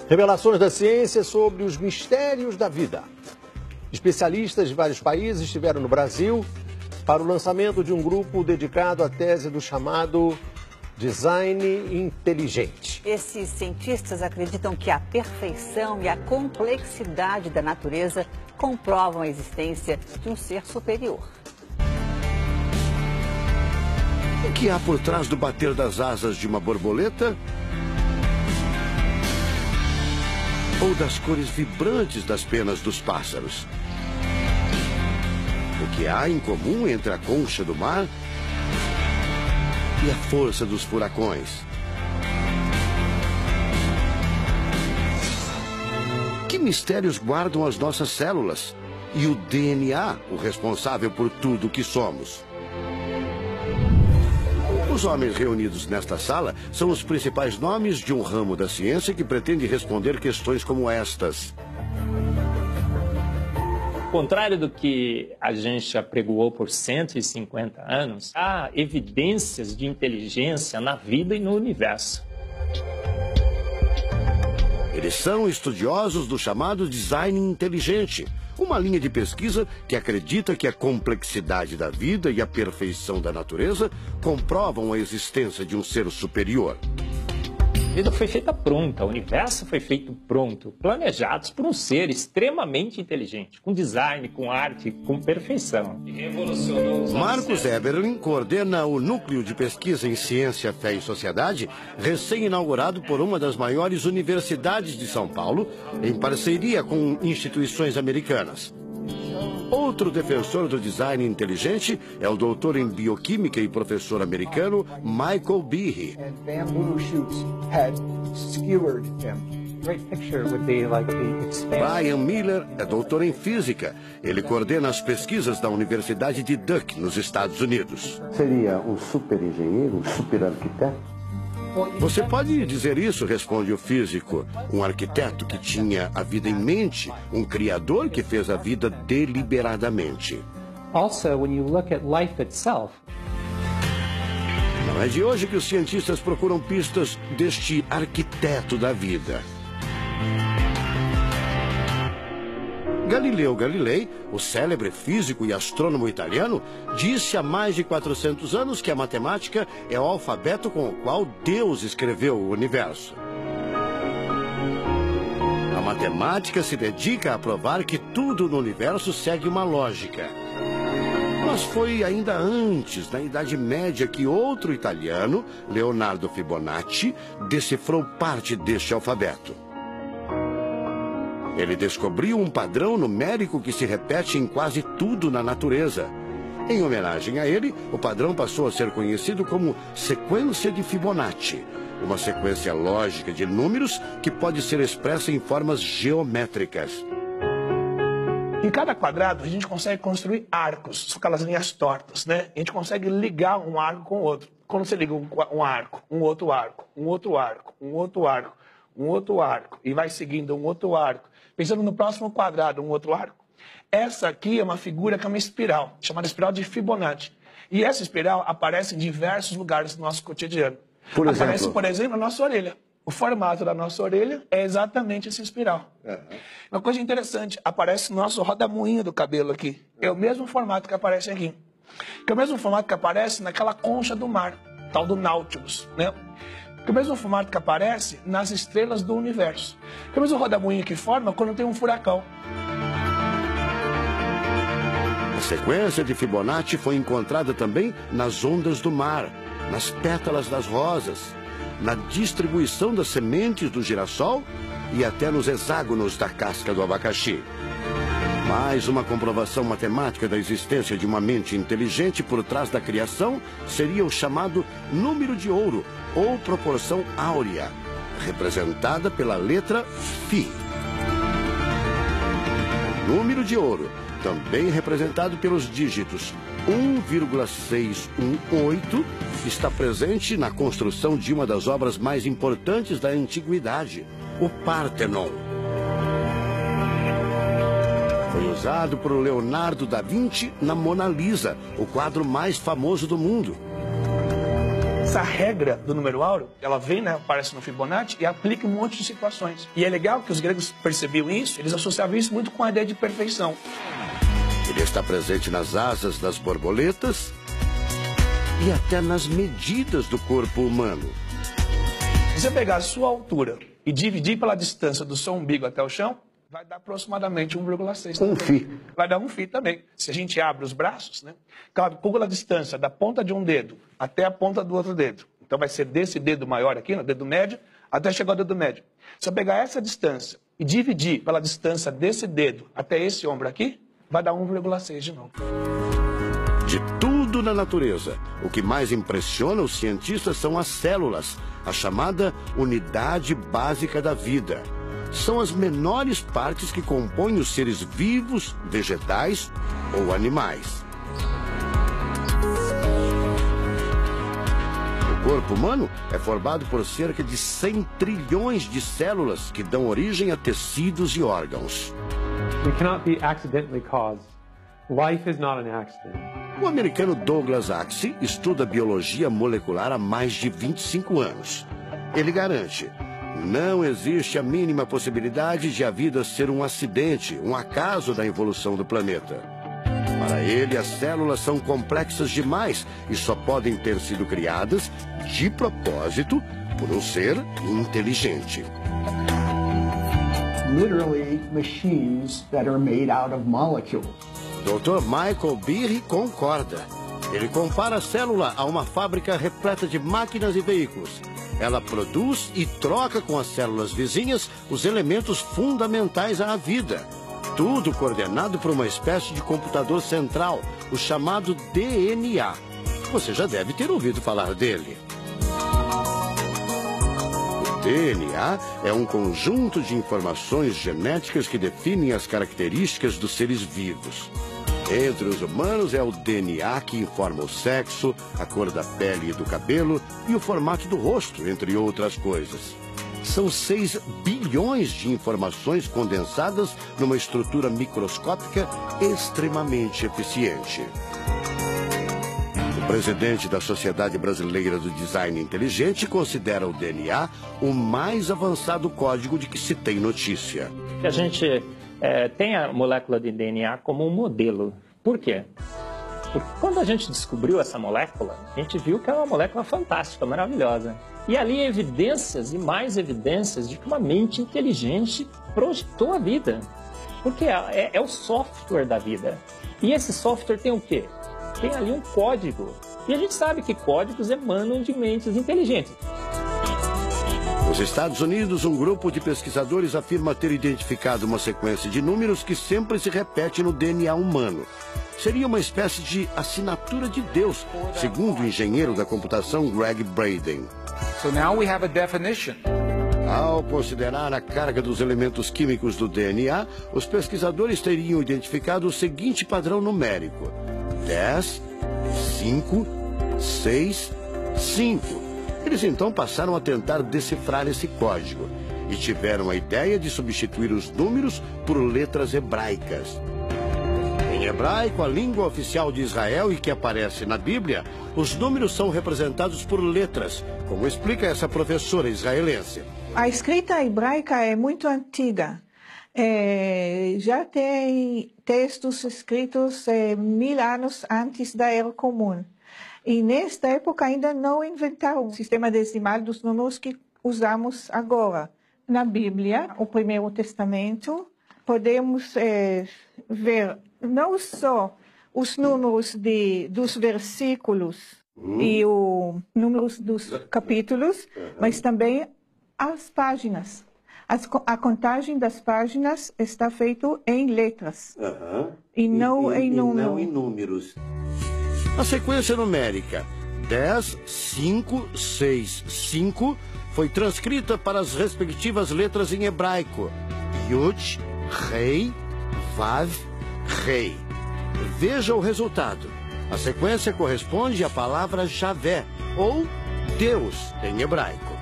Revelações da ciência sobre os mistérios da vida. Especialistas de vários países estiveram no Brasil para o lançamento de um grupo dedicado à tese do chamado design inteligente. Esses cientistas acreditam que a perfeição e a complexidade da natureza comprovam a existência de um ser superior. O que há por trás do bater das asas de uma borboleta? Ou das cores vibrantes das penas dos pássaros? O que há em comum entre a concha do mar e a força dos furacões? Que mistérios guardam as nossas células e o DNA, o responsável por tudo o que somos? Os homens reunidos nesta sala são os principais nomes de um ramo da ciência que pretende responder questões como estas. Ao contrário do que a gente apregoou por 150 anos, há evidências de inteligência na vida e no universo. Eles são estudiosos do chamado design inteligente, uma linha de pesquisa que acredita que a complexidade da vida e a perfeição da natureza comprovam a existência de um ser superior. A vida foi feita pronta, o universo foi feito pronto, planejados por um ser extremamente inteligente, com design, com arte, com perfeição. Marcos Eberlin coordena o Núcleo de Pesquisa em Ciência, Fé e Sociedade, recém-inaugurado por uma das maiores universidades de São Paulo, em parceria com instituições americanas. Outro defensor do design inteligente é o doutor em bioquímica e professor americano Michael Behe. Brian Miller é doutor em física. Ele coordena as pesquisas da Universidade de Duke, nos Estados Unidos. Seria um super engenheiro, um super arquiteto? Você pode dizer isso, responde o físico. Um arquiteto que tinha a vida em mente, um criador que fez a vida deliberadamente. Also, when you look at life itself, não é de hoje que os cientistas procuram pistas deste arquiteto da vida. Galileu Galilei, o célebre físico e astrônomo italiano, disse há mais de 400 anos que a matemática é o alfabeto com o qual Deus escreveu o universo. A matemática se dedica a provar que tudo no universo segue uma lógica. Mas foi ainda antes, na Idade Média, que outro italiano, Leonardo Fibonacci, decifrou parte deste alfabeto. Ele descobriu um padrão numérico que se repete em quase tudo na natureza. Em homenagem a ele, o padrão passou a ser conhecido como sequência de Fibonacci, uma sequência lógica de números que pode ser expressa em formas geométricas. Em cada quadrado, a gente consegue construir arcos, são aquelas linhas tortas, né? A gente consegue ligar um arco com o outro. Quando você liga um arco, um outro arco, um outro arco, um outro arco, um outro arco, e vai seguindo um outro arco, pensando no próximo quadrado, um outro arco. Essa aqui é uma figura que é uma espiral, chamada espiral de Fibonacci. E essa espiral aparece em diversos lugares do nosso cotidiano. Aparece, por exemplo, na nossa orelha. O formato da nossa orelha é exatamente essa espiral. Uma coisa interessante, aparece no nosso rodamuinho do cabelo aqui. É o mesmo formato que aparece aqui. Que é o mesmo formato que aparece naquela concha do mar, tal do Nautilus, né? Que é o mesmo formato que aparece nas estrelas do universo. Que é o mesmo rodamuinho que forma quando tem um furacão. A sequência de Fibonacci foi encontrada também nas ondas do mar, nas pétalas das rosas, na distribuição das sementes do girassol e até nos hexágonos da casca do abacaxi. Mais uma comprovação matemática da existência de uma mente inteligente por trás da criação seria o chamado número de ouro, ou proporção áurea, representada pela letra Φ. O número de ouro, também representado pelos dígitos 1,618, está presente na construção de uma das obras mais importantes da antiguidade, o Partenon. Foi usado por Leonardo da Vinci na Mona Lisa, o quadro mais famoso do mundo. Essa regra do número áureo, ela vem, né, aparece no Fibonacci e aplica um monte de situações. E é legal que os gregos percebiam isso, eles associavam isso muito com a ideia de perfeição. Ele está presente nas asas das borboletas e até nas medidas do corpo humano. Se você pegar a sua altura e dividir pela distância do seu umbigo até o chão, vai dar aproximadamente 1,6. Um φ. Vai dar um φ também. Se a gente abre os braços, né? Calcula a distância da ponta de um dedo até a ponta do outro dedo. Então vai ser desse dedo maior aqui, no dedo médio, até chegar ao dedo médio. Se eu pegar essa distância e dividir pela distância desse dedo até esse ombro aqui, vai dar 1,6 de novo. De tudo na natureza, o que mais impressiona os cientistas são as células, a chamada unidade básica da vida. São as menores partes que compõem os seres vivos, vegetais ou animais. O corpo humano é formado por cerca de 100 trilhões de células que dão origem a tecidos e órgãos. We cannot be accidentally caused. Life is not an accident. O americano Douglas Axie estuda biologia molecular há mais de 25 anos. Ele garante: não existe a mínima possibilidade de a vida ser um acidente, um acaso da evolução do planeta. Para ele, as células são complexas demais e só podem ter sido criadas de propósito por um ser inteligente. Literally machines that are made out of molecules. Dr. Michael Behe concorda. Ele compara a célula a uma fábrica repleta de máquinas e veículos. Ela produz e troca com as células vizinhas os elementos fundamentais à vida. Tudo coordenado por uma espécie de computador central, o chamado DNA. Você já deve ter ouvido falar dele. O DNA é um conjunto de informações genéticas que definem as características dos seres vivos. Entre os humanos é o DNA que informa o sexo, a cor da pele e do cabelo e o formato do rosto, entre outras coisas. São 6 bilhões de informações condensadas numa estrutura microscópica extremamente eficiente. O presidente da Sociedade Brasileira do Design Inteligente considera o DNA o mais avançado código de que se tem notícia. A gente tem a molécula de DNA como um modelo. Por quê? Porque quando a gente descobriu essa molécula, a gente viu que era uma molécula fantástica, maravilhosa. E ali evidências e mais evidências de que uma mente inteligente projetou a vida. Porque é o software da vida. E esse software tem o quê? Tem ali um código. E a gente sabe que códigos emanam de mentes inteligentes. Nos Estados Unidos, um grupo de pesquisadores afirma ter identificado uma sequência de números que sempre se repete no DNA humano. Seria uma espécie de assinatura de Deus, segundo o engenheiro da computação Greg Braden. So now we have a definition. Ao considerar a carga dos elementos químicos do DNA, os pesquisadores teriam identificado o seguinte padrão numérico: 10, 5, 6, 5. Eles então passaram a tentar decifrar esse código e tiveram a ideia de substituir os números por letras hebraicas. Em hebraico, a língua oficial de Israel e que aparece na Bíblia, os números são representados por letras, como explica essa professora israelense. A escrita hebraica é muito antiga. Já tem textos escritos 1000 anos antes da Era Comum. E nesta época ainda não inventaram o sistema decimal dos números que usamos agora. Na Bíblia, o Primeiro Testamento, podemos ver não só os números dos versículos e os números dos capítulos, mas também as páginas. A contagem das páginas está feita em letras e não em números. A sequência numérica 10, 5, 6, 5 foi transcrita para as respectivas letras em hebraico: Yud, Rei, Vav, Rei. Veja o resultado. A sequência corresponde à palavra Javé, ou Deus, em hebraico.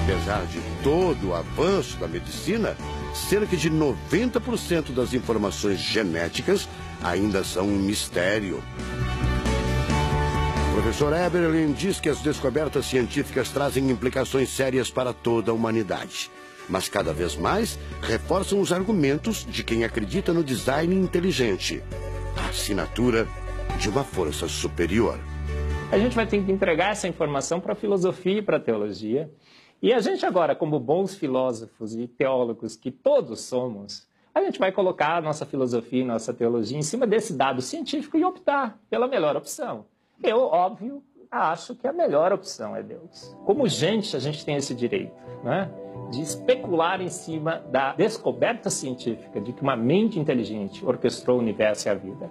Apesar de todo o avanço da medicina, cerca de 90% das informações genéticas ainda são um mistério. professor Eberlin diz que as descobertas científicas trazem implicações sérias para toda a humanidade. Mas cada vez mais reforçam os argumentos de quem acredita no design inteligente, a assinatura de uma força superior. A gente vai ter que entregar essa informação para a filosofia e para a teologia. E a gente agora, como bons filósofos e teólogos que todos somos, a gente vai colocar a nossa filosofia e nossa teologia em cima desse dado científico e optar pela melhor opção. Eu, óbvio, acho que a melhor opção é Deus. Como gente, a gente tem esse direito, né, de especular em cima da descoberta científica de que uma mente inteligente orquestrou o universo e a vida.